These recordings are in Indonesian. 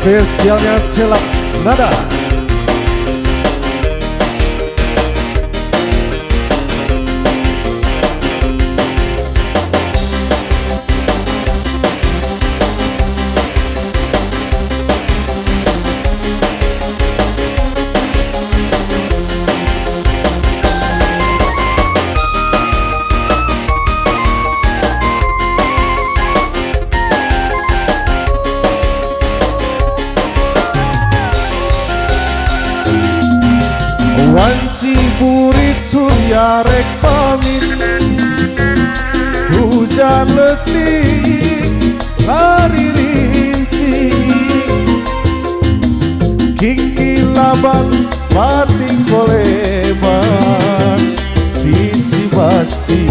spesialnya Celaks Nada. Wanci burit surya rek pamit, hujan letih hari rinci, kiki laban pating koleban, sisi basi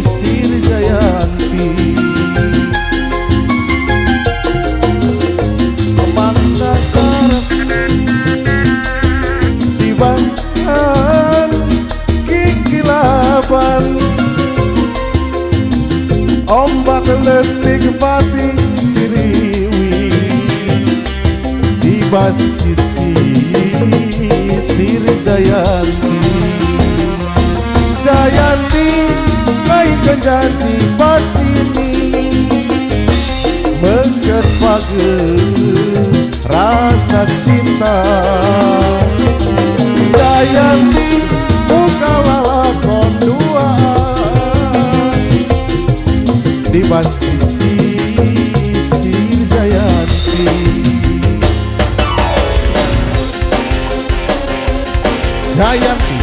Sri Jayanti. Pemangsa karep dibangkan kiki laban, ombak letik pating siriwi, di basisi Sri Jayanti. Jayanti kaitkan janji pasini, mengket pageh rasa cinta. Jayanti bukalah lakon dua, di basisi Sri Jayanti. Jayanti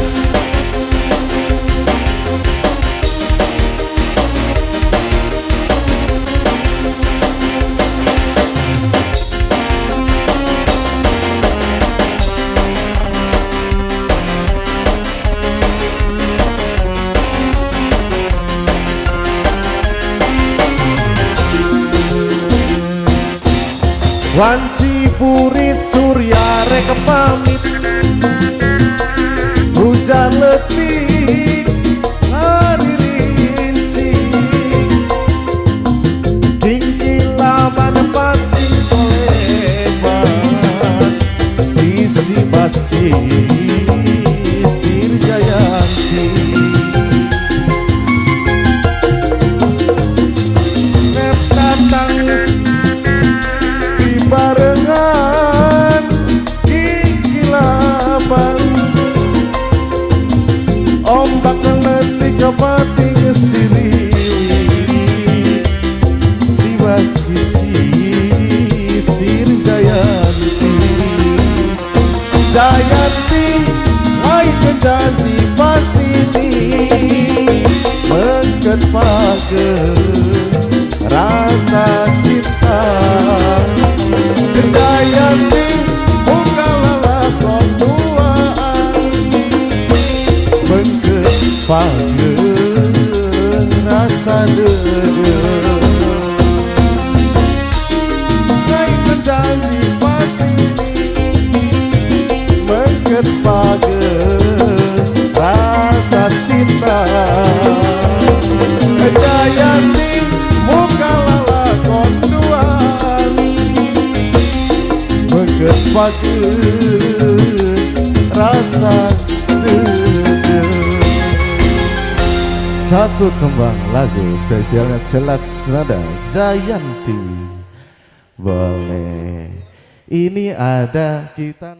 wanci purit surya rek pamit, hujan letih hari rinci, tinggi laban pating koleban, sisi basi Sri Jayanti. Nep datang barengan kiki laban, ombak letik pating siriwi, di basisi Sri Jayanti. Jayanti ngaitkan janji pasini, mengket pageh rasa cinta. Jayanti bukalah lakon duaan, mengket pageh rasa dede. Ngaitkan janji pasini, mengket pageh rasa cinta. Jayanti bukalah lakon duaan, mengket pageh rasa dede. Satu tembang lagu spesialnya Celaks Nada Jayanti. Boleh ini ada kita